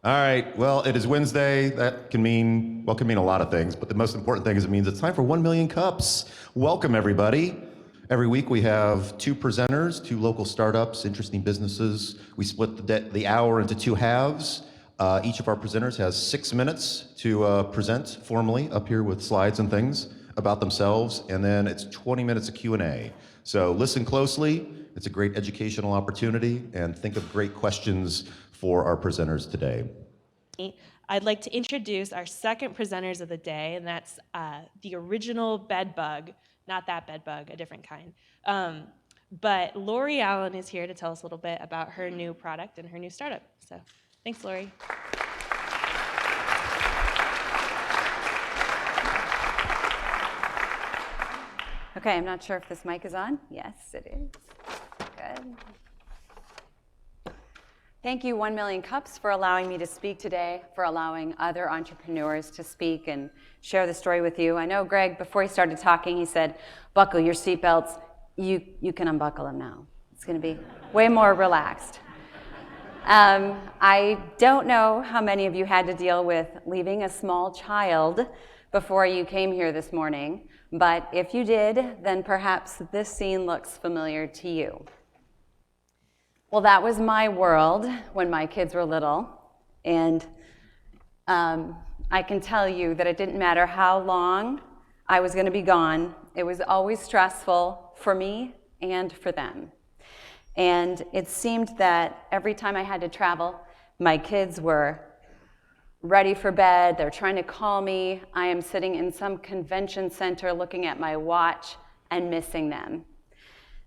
All right, well, it is Wednesday. That can mean a lot of things, but the most important thing is it means it's time for 1 million cups. Welcome, everybody. Every week we have two presenters, two local startups, interesting businesses. We split the hour into two halves. Each of our presenters has 6 minutes to present formally up here with slides and things about themselves, and then it's 20 minutes of Q&A. So listen closely. It's a great educational opportunity, and think of great questions for our presenters today. I'd like to introduce our second presenters of the day, and that's the original BedBug, not that BedBug, a different kind. But Lori Allen is here to tell us a little bit about her new product and her new startup. So thanks, Lori. Okay, I'm not sure if this mic is on. Yes, it is. Good. Thank you, 1 Million Cups, for allowing me to speak today, for allowing other entrepreneurs to speak and share the story with you. I know Greg, before he started talking, he said, buckle your seatbelts. You can unbuckle them now. It's going to be way more relaxed. I don't know how many of you had to deal with leaving a small child before you came here this morning, but if you did, then perhaps this scene looks familiar to you. Well, that was my world when my kids were little, and I can tell you that it didn't matter how long I was going to be gone. It was always stressful for me and for them. And it seemed that every time I had to travel, my kids were ready for bed, they're trying to call me, I am sitting in some convention center looking at my watch and missing them.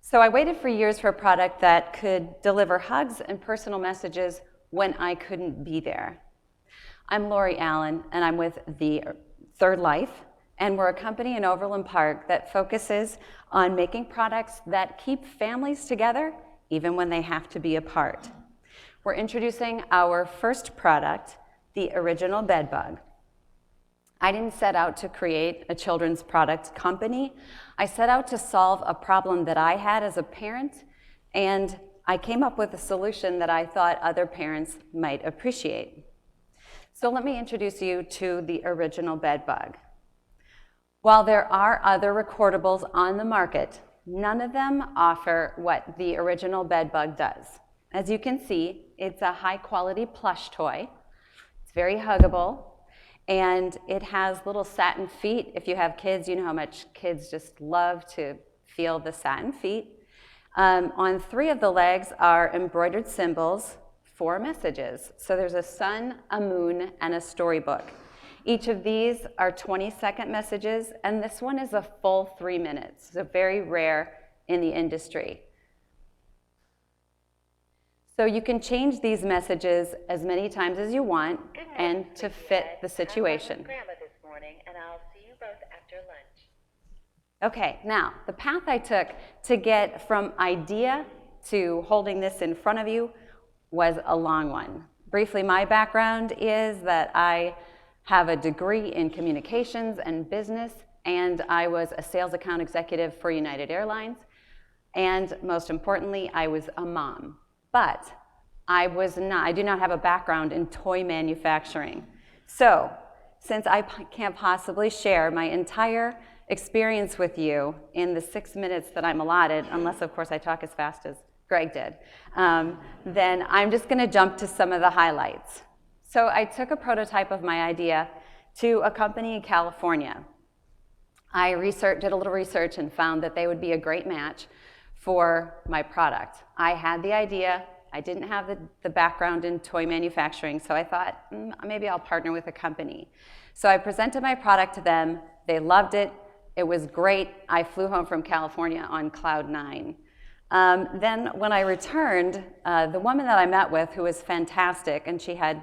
So I waited for years for a product that could deliver hugs and personal messages when I couldn't be there. I'm Lori Allen, and I'm with the Third Life, and we're a company in Overland Park that focuses on making products that keep families together even when they have to be apart. We're introducing our first product, the original BedBug. I didn't set out to create a children's product company. I set out to solve a problem that I had as a parent, and I came up with a solution that I thought other parents might appreciate. So let me introduce you to the original BedBug. While there are other recordables on the market, none of them offer what the original BedBug does. As you can see, it's a high-quality plush toy. It's very huggable. And it has little satin feet. If you have kids, you know how much kids just love to feel the satin feet. On 3 of the legs are embroidered symbols for messages. So there's a sun, a moon, and a storybook. Each of these are 20-second messages, and this one is a full 3 minutes. So very rare in the industry. So you can change these messages as many times as you want and to fit the situation. I'm Grandma this morning, and I'll see you both after lunch. Okay, now the path I took to get from idea to holding this in front of you was a long one. Briefly, my background is that I have a degree in communications and business, and I was a sales account executive for United Airlines, and most importantly, I was a mom. But I do not have a background in toy manufacturing. So, since I can't possibly share my entire experience with you in the 6 minutes that I'm allotted, unless of course I talk as fast as Greg did, then I'm just gonna jump to some of the highlights. So I took a prototype of my idea to a company in California. I did a little research and found that they would be a great match for my product. I had the idea, I didn't have the background in toy manufacturing, so I thought, maybe I'll partner with a company. So I presented my product to them, they loved it, it was great. I flew home from California on cloud 9. Then when I returned, the woman that I met with, who was fantastic, and she had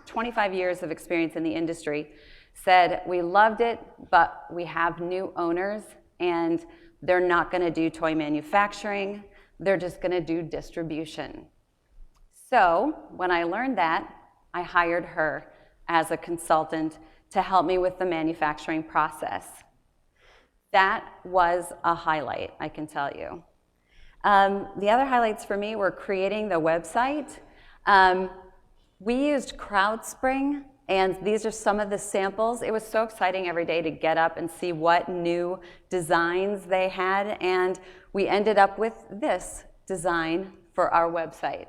25 years of experience in the industry, said, we loved it, but we have new owners, and they're not gonna do toy manufacturing, they're just gonna do distribution. So when I learned that, I hired her as a consultant to help me with the manufacturing process. That was a highlight, I can tell you. The other highlights for me were creating the website. We used CrowdSpring, and these are some of the samples. It was so exciting every day to get up and see what new designs they had, and we ended up with this design for our website.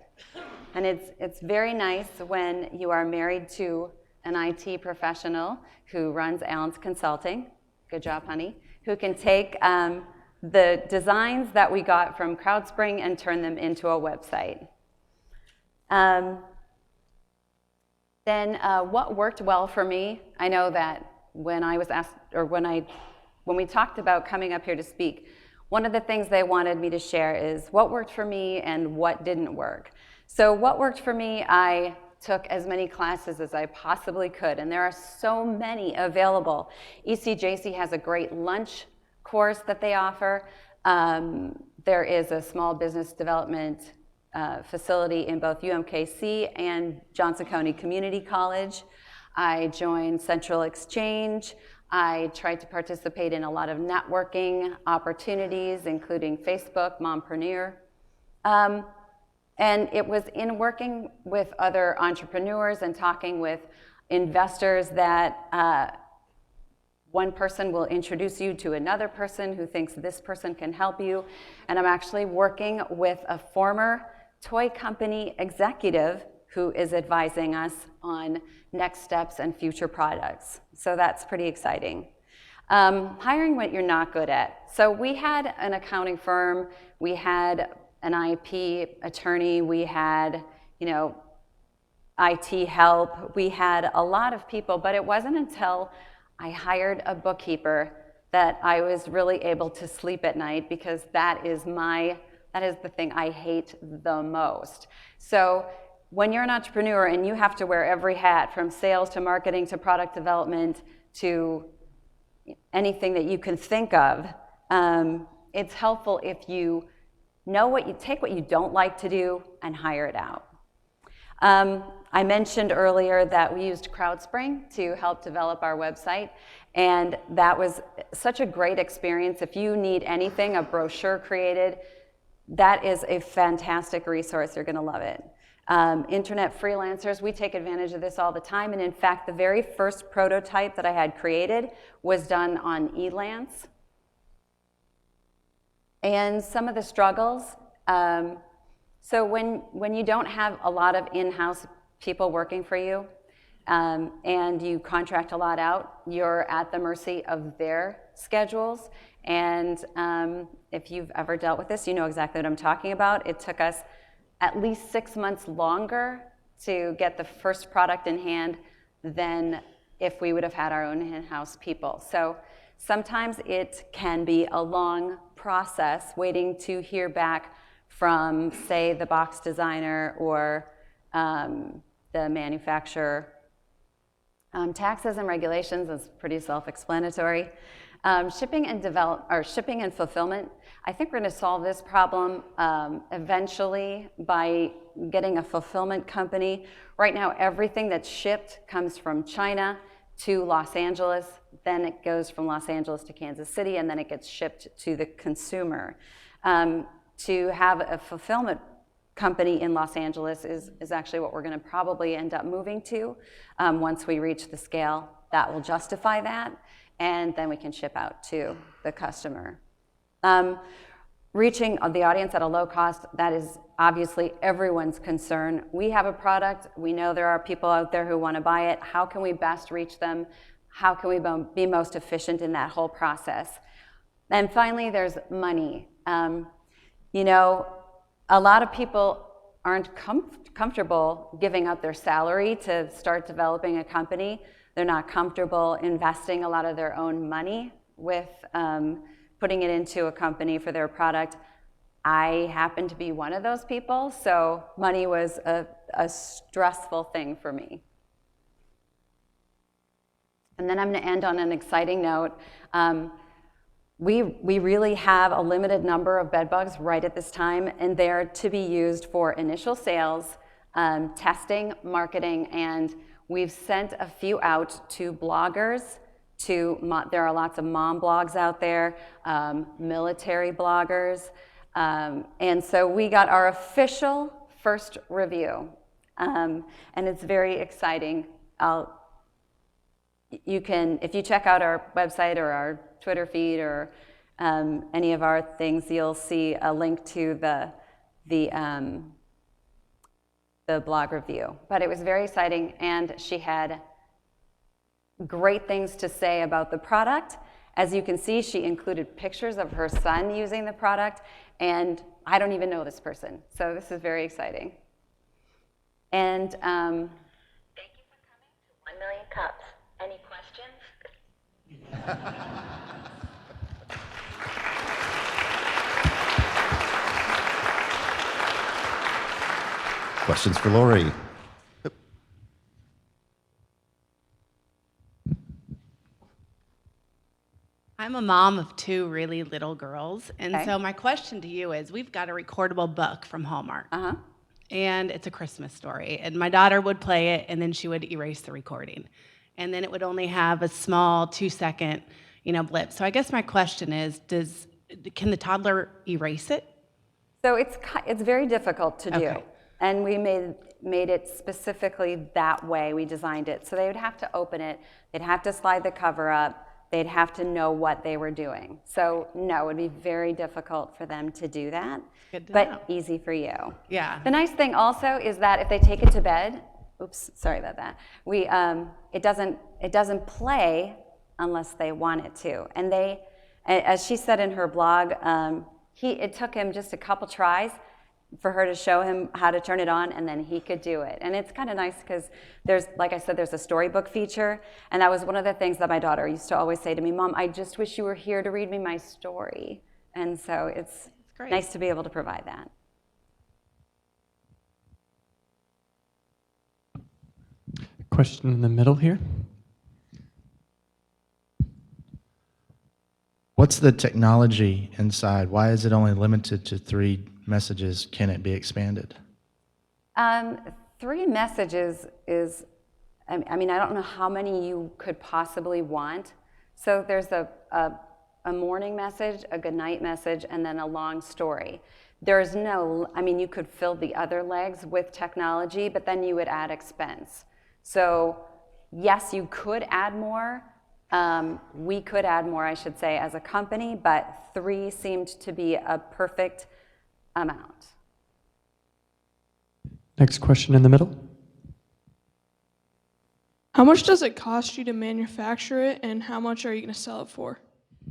And it's very nice when you are married to an IT professional who runs Allen's Consulting, good job, honey, who can take the designs that we got from CrowdSpring and turn them into a website. Then what worked well for me, I know that when I was asked, or when we talked about coming up here to speak, one of the things they wanted me to share is what worked for me and what didn't work. So what worked for me, I took as many classes as I possibly could, and there are so many available. ECJC has a great lunch course that they offer. There is a small business development facility in both UMKC and Johnson County Community College. I joined Central Exchange. I tried to participate in a lot of networking opportunities, including Facebook, Mompreneur. And it was in working with other entrepreneurs and talking with investors that one person will introduce you to another person who thinks this person can help you. And I'm actually working with a former toy company executive who is advising us on next steps and future products. So that's pretty exciting. Hiring what you're not good at. So we had an accounting firm, we had an IP attorney, we had, IT help, we had a lot of people, but it wasn't until I hired a bookkeeper that I was really able to sleep at night, because that is the thing I hate the most. So when you're an entrepreneur and you have to wear every hat, from sales to marketing to product development to anything that you can think of, it's helpful if you know take what you don't like to do and hire it out. I mentioned earlier that we used CrowdSpring to help develop our website, and that was such a great experience. If you need anything, a brochure created, that is a fantastic resource. You're going to love it. Internet freelancers, we take advantage of this all the time, and in fact, the very first prototype that I had created was done on Elance. And some of the struggles, so when you don't have a lot of in-house people working for you, and you contract a lot out, you're at the mercy of their schedules. And if you've ever dealt with this, you know exactly what I'm talking about. It took us at least 6 months longer to get the first product in hand than if we would have had our own in-house people. So sometimes it can be a long process waiting to hear back from, say, the box designer or the manufacturer. Taxes and regulations is pretty self-explanatory. Shipping and fulfillment, I think we're going to solve this problem eventually by getting a fulfillment company. Right now, everything that's shipped comes from China to Los Angeles, then it goes from Los Angeles to Kansas City, and then it gets shipped to the consumer. To have a fulfillment company in Los Angeles is actually what we're going to probably end up moving to once we reach the scale that will justify that, and then we can ship out to the customer. Reaching the audience at a low cost, that is obviously everyone's concern. We have a product, we know there are people out there who want to buy it. How can we best reach them? How can we be most efficient in that whole process? And finally, there's money. A lot of people aren't comfortable giving up their salary to start developing a company. They're not comfortable investing a lot of their own money with putting it into a company for their product. I happen to be one of those people, so money was a stressful thing for me. And then I'm going to end on an exciting note. We really have a limited number of BedBugs right at this time, and they're to be used for initial sales, testing, marketing, and we've sent a few out to bloggers. There are lots of mom blogs out there, military bloggers, and so we got our official first review. And it's very exciting. You can, if you check out our website or our Twitter feed or any of our things, you'll see a link to the blog review. But it was very exciting, and she had great things to say about the product. As you can see, she included pictures of her son using the product, and I don't even know this person, so this is very exciting. And Thank you for coming to 1 Million Cups. Any questions? Questions for Lori? I'm a mom of 2 really little girls, and Okay. so my question to you is, we've got a recordable book from Hallmark, and it's a Christmas story, and my daughter would play it, and then she would erase the recording, and then it would only have a small 2-second, blip. So I guess my question is, can the toddler erase it? so it's very difficult to do. Okay. And we made it specifically that way. We designed it. So they would have to open it. They'd have to slide the cover up. They'd have to know what they were doing. So no, it would be very difficult for them to do that. Good to but know. easy for you. Yeah. The nice thing also is that if they take it to bed, oops, sorry about that. It doesn't play unless they want it to. And they, as she said in her blog, it took him just a couple tries for her to show him how to turn it on, and then he could do it. And it's kind of nice because like I said, there's a storybook feature, and that was one of the things that my daughter used to always say to me, Mom, I just wish you were here to read me my story. And so it's great. nice to be able to provide that. Question in the middle here. What's the technology inside? Why is it only limited to 3 messages? Can it be expanded? 3 messages is, I mean, I don't know how many you could possibly want. So there's a morning message, a good night message, and then a long story. There's no, I mean, you could fill the other legs with technology, but then you would add expense. So yes, you could add more. We could add more, I should say, as a company, but 3 seemed to be a perfect amount. Next question in the middle. How much does it cost you to manufacture it, and how much are you going to sell it for?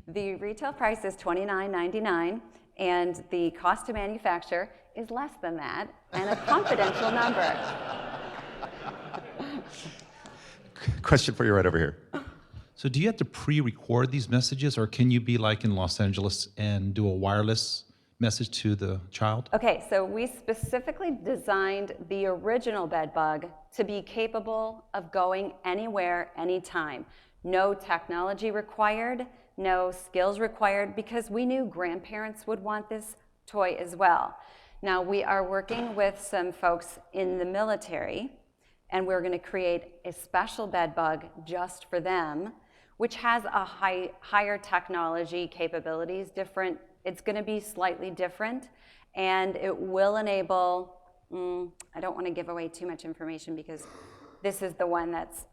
The retail price is $29.99, and the cost to manufacture is less than that, and a confidential number. Question for you right over here. So do you have to pre-record these messages, or can you be like in Los Angeles and do a wireless message to the child? Okay, so we specifically designed the original BedBug to be capable of going anywhere, anytime. No technology required, no skills required, because we knew grandparents would want this toy as well. Now, we are working with some folks in the military, and we're going to create a special BedBug just for them, which has a higher technology capabilities, different. It's going to be slightly different, and it will enable, I don't want to give away too much information because this is the one that's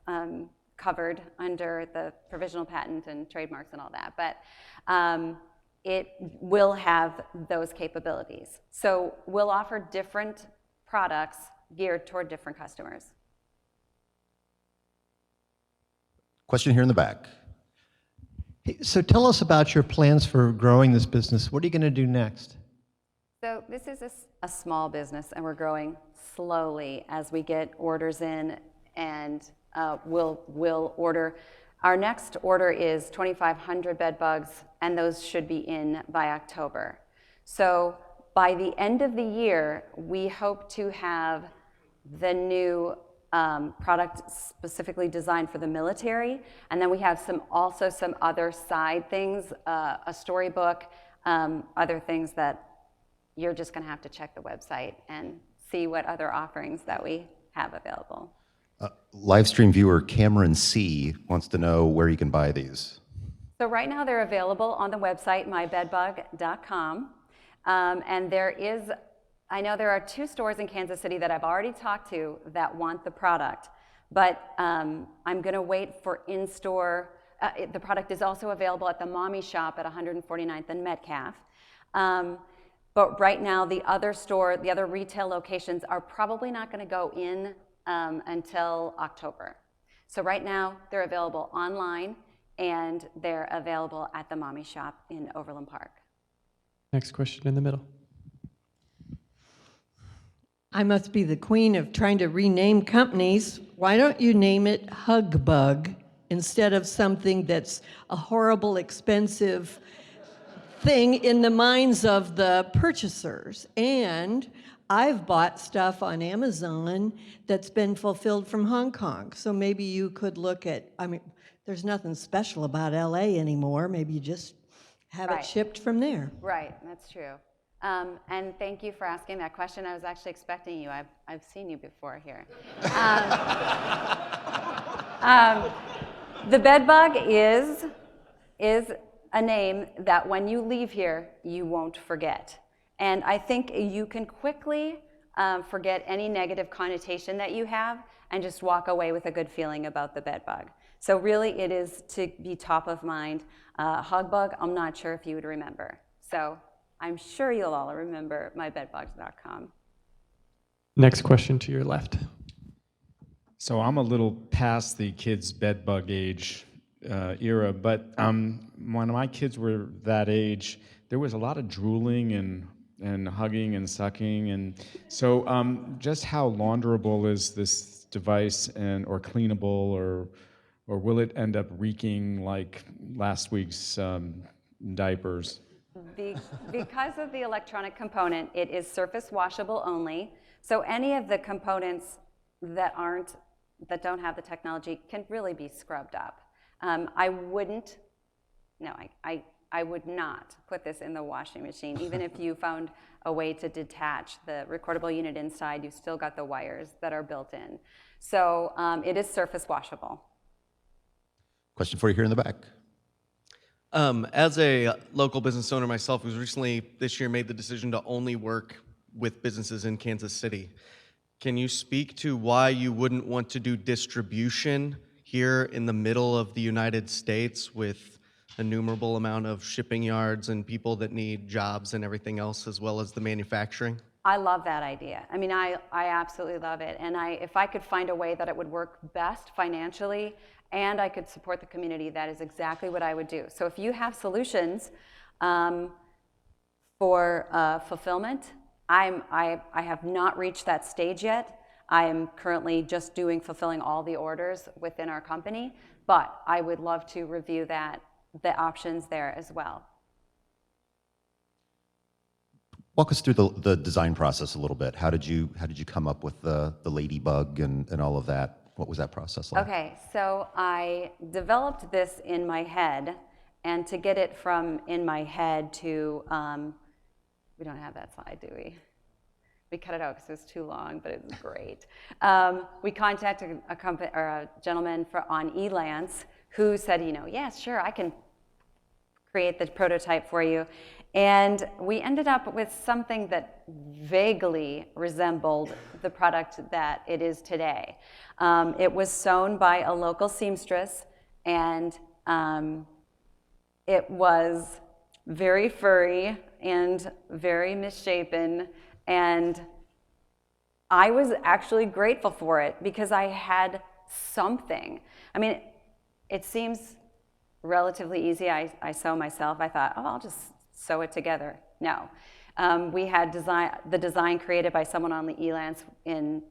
covered under the provisional patent and trademarks and all that, but it will have those capabilities. So we'll offer different products geared toward different customers. Question here in the back. Hey, so tell us about your plans for growing this business. What are you going to do next? So this is a small business, and we're growing slowly as we get orders in, and we'll order. Our next order is 2,500 bed bugs, and those should be in by October. So by the end of the year, we hope to have the new product specifically designed for the military, and then we have also some other side things, a storybook, other things that you're just going to have to check the website and see what other offerings that we have available. Live stream viewer Cameron C. wants to know where you can buy these. So right now they're available on the website, mybedbug.com, and there is I know there are 2 stores in Kansas City that I've already talked to that want the product, but I'm going to wait for in-store. The product is also available at the Mommy Shop at 149th and Metcalf. But right now, the other retail locations are probably not going to go in until October. So right now, they're available online, and they're available at the Mommy Shop in Overland Park. Next question in the middle. I must be the queen of trying to rename companies. Why don't you name it HugBug instead of something that's a horrible, expensive thing in the minds of the purchasers? And I've bought stuff on Amazon that's been fulfilled from Hong Kong. So maybe you could look at, I mean, there's nothing special about LA anymore. Maybe you just have Right. it shipped from there. Right, that's true. And thank you for asking that question. I was actually expecting you. I've seen you before here. The BedBug is a name that when you leave here, you won't forget. And I think you can quickly forget any negative connotation that you have and just walk away with a good feeling about the BedBug. So really, it is to be top of mind. HugBug, I'm not sure if you would remember. So I'm sure you'll all remember mybedbugs.com. Next question to your left. So I'm a little past the kids' bedbug age era, but when my kids were that age, there was a lot of drooling and hugging and sucking, and so just how launderable is this device, or cleanable, or will it end up reeking like last week's diapers? Because of the electronic component, it is surface washable only. So any of the components that don't have the technology can really be scrubbed up. I would not put this in the washing machine. Even if you found a way to detach the recordable unit inside, you've still got the wires that are built in. So it is surface washable. Question for you here in the back. As a local business owner myself, who's recently this year made the decision to only work with businesses in Kansas City, can you speak to why you wouldn't want to do distribution here in the middle of the United States with an innumerable amount of shipping yards and people that need jobs and everything else, as well as the manufacturing? I love that idea. I mean, I absolutely love it. And if I could find a way that it would work best financially and I could support the community, that is exactly what I would do. So if you have solutions for fulfillment, I have not reached that stage yet. I am currently just fulfilling all the orders within our company, but I would love to review the options there as well. Walk us through the design process a little bit. How did you come up with the ladybug and all of that? What was that process like? Okay, so I developed this in my head, and to get it from in my head to, we don't have that slide, do we? We cut it out because it was too long, but it was great. We contacted a gentleman on Elance who said, yes, sure, I can create the prototype for you. And we ended up with something that vaguely resembled the product that it is today. It was sewn by a local seamstress, and it was very furry and very misshapen, and I was actually grateful for it because I had something. I mean, it seems relatively easy. I sew myself. I thought, I'll just sew it together. No. We had the design created by someone on the Elance in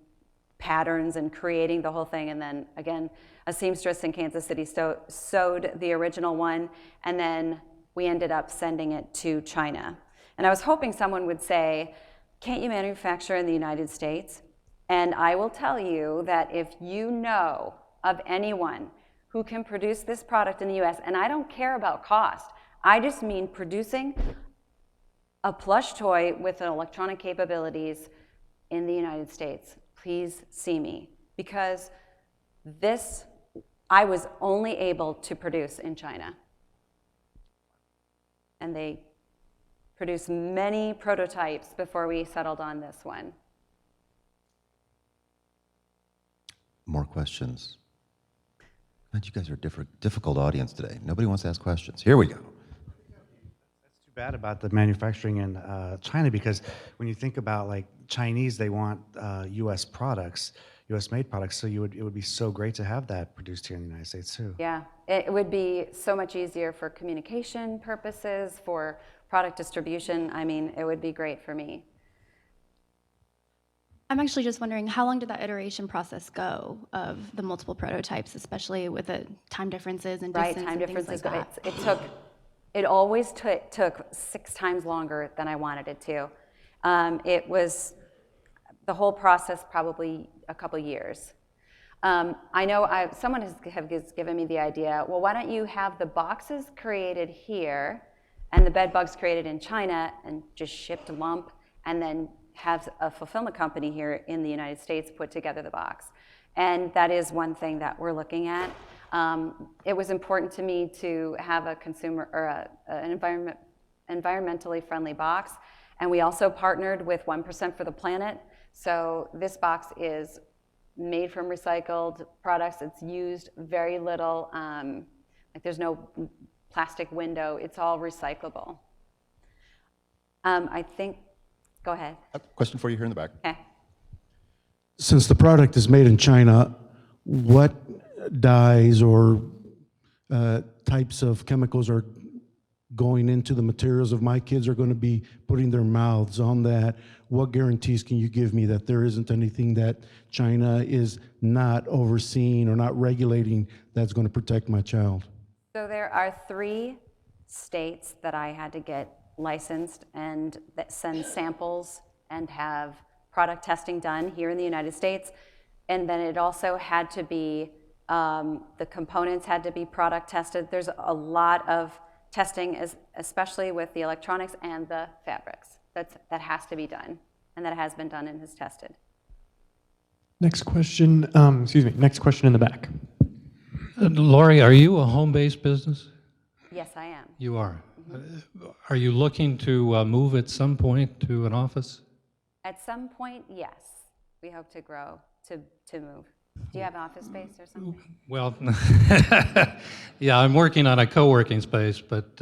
patterns and creating the whole thing, and then again, a seamstress in Kansas City sewed the original one, and then we ended up sending it to China. And I was hoping someone would say, can't you manufacture in the United States? And I will tell you that if you know of anyone who can produce this product in the US, and I don't care about cost, I just mean producing a plush toy with electronic capabilities in the United States, please see me. Because this, I was only able to produce in China. And they produced many prototypes before we settled on this one. More questions? God, you guys are a difficult audience today. Nobody wants to ask questions. Here we go. That's too bad about the manufacturing in China, because when you think about like Chinese, they want U.S. products, U.S. made products. So it would be so great to have that produced here in the United States too. Yeah, it would be so much easier for communication purposes, for product distribution. I mean, it would be great for me. I'm actually just wondering, how long did that iteration process go of the multiple prototypes, especially with the time differences and distance Time and differences. things like that? It always took 6 times longer than I wanted it to. It was the whole process probably a couple years. I know someone has given me the idea, well, why don't you have the boxes created here and the bed bugs created in China and just shipped lump, and then have a fulfillment company here in the United States put together the box. And that is one thing that we're looking at. It was important to me to have a consumer or an environmentally friendly box. And we also partnered with 1% for the Planet. So this box is made from recycled products. It's used very little, like there's no plastic window. It's all recyclable. I think, go ahead. A question for you here in the back. Okay. Since the product is made in China, what dyes or types of chemicals are going into the materials? If my kids are going to be putting their mouths on that, what guarantees can you give me that there isn't anything that China is not overseeing or not regulating that's going to protect my child? So there are 3 states that I had to get licensed and that send samples and have product testing done here in the United States. And then it also had to be, the components had to be product tested. There's a lot of testing, especially with the electronics and the fabrics. That has to be done, and that has been done and is tested. Next question, next question in the back. Lori, are you a home-based business? Yes, I am. You are. Are you looking to move at some point to an office? At some point, yes. We hope to grow, to move. Do you have office space or something? Well, yeah, I'm working on a co-working space, but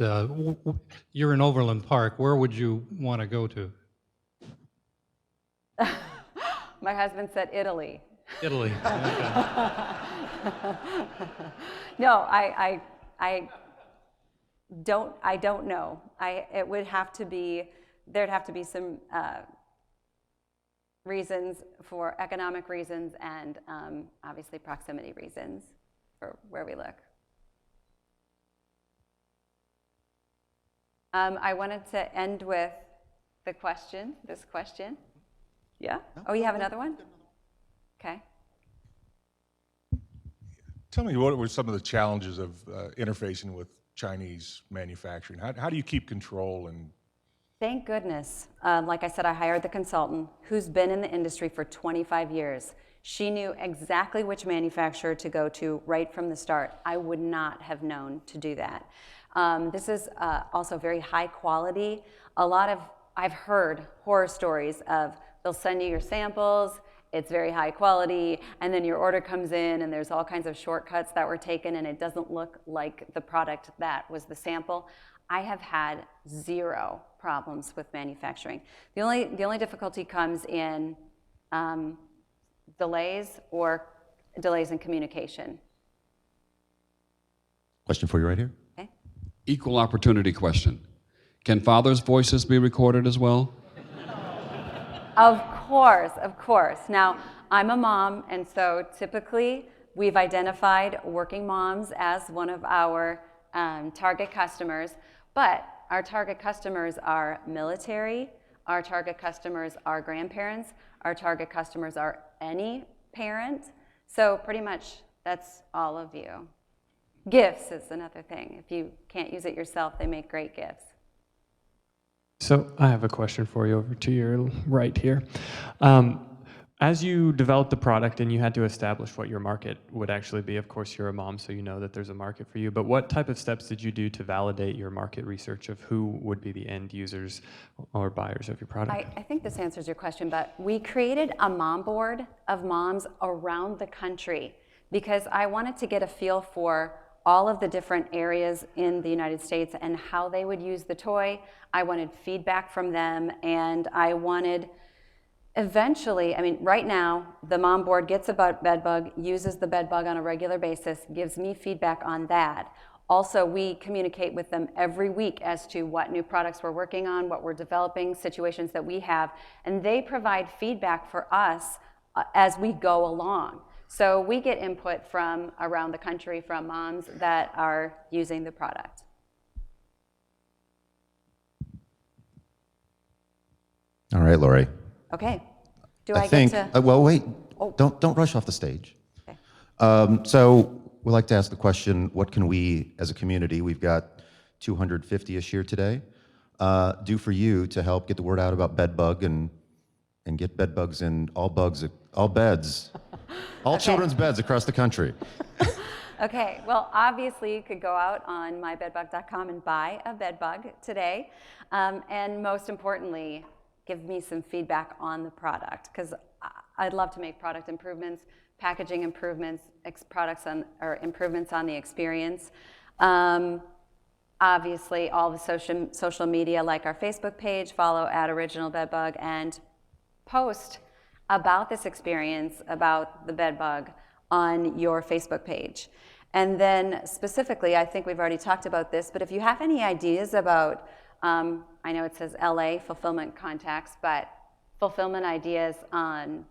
you're in Overland Park. Where would you want to go to? My husband said Italy. Italy. Okay. No, I don't know. It would have to be, there'd have to be some reasons, for economic reasons and obviously proximity reasons for where we look. I wanted to end with this question. Yeah? Oh, you have another one? Okay. Tell me, what were some of the challenges of interfacing with Chinese manufacturing? How do you keep control? And Thank goodness. Like I said, I hired the consultant who's been in the industry for 25 years. She knew exactly which manufacturer to go to right from the start. I would not have known to do that. This is also very high quality. I've heard horror stories of they'll send you your samples, it's very high quality, and then your order comes in and there's all kinds of shortcuts that were taken and it doesn't look like the product that was the sample. I have had 0 problems with manufacturing. The only difficulty comes in delays in communication. Question for you right here. Okay. Equal opportunity question. Can fathers' voices be recorded as well? Of course. Now, I'm a mom, and so typically we've identified working moms as one of our target customers, but our target customers are military, our target customers are grandparents, our target customers are any parent, so pretty much that's all of you. Gifts is another thing. If you can't use it yourself, they make great gifts. So I have a question for you over to your right here. As you developed the product and you had to establish what your market would actually be, of course you're a mom, so you know that there's a market for you, but what type of steps did you do to validate your market research of who would be the end users or buyers of your product? I think this answers your question, but we created a mom board of moms around the country because I wanted to get a feel for all of the different areas in the United States and how they would use the toy. I wanted feedback from them, and I wanted eventually, I mean, right now, the mom board gets about BedBug, uses the BedBug on a regular basis, gives me feedback on that. Also, we communicate with them every week as to what new products we're working on, what we're developing, situations that we have, and they provide feedback for us as we go along. So we get input from around the country from moms that are using the product. All right, Lori. Okay. Do I think, get to? well, wait, Oh. don't rush off the stage. Okay. So we like to ask the question, what can we as a community, we've got 250-ish here today, do for you to help get the word out about BedBug and get BedBugs in all beds, all Okay. children's beds across the country? Okay, well, obviously you could go out on mybedbug.com and buy a BedBug today. And most importantly, give me some feedback on the product, because I'd love to make product improvements, packaging improvements, improvements on the experience. Obviously, all the social media, like our Facebook page, follow @OriginalBedBug, and post about this experience, about the BedBug, on your Facebook page. And then specifically, I think we've already talked about this, but if you have any ideas about, I know it says LA fulfillment contacts, but fulfillment ideas on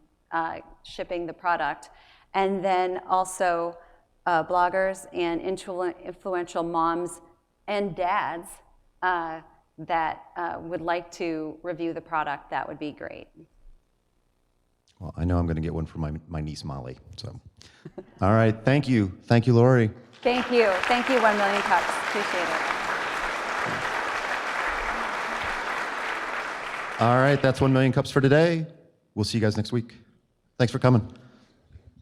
shipping the product, and then also bloggers and influential moms and dads that would like to review the product, that would be great. Well, I know I'm going to get one for my niece, Molly. So, all right, thank you. Thank you, Lori. Thank you. Thank you, 1 Million Cups. Appreciate it. All right, that's 1 Million Cups for today. We'll see you guys next week. Thanks for coming.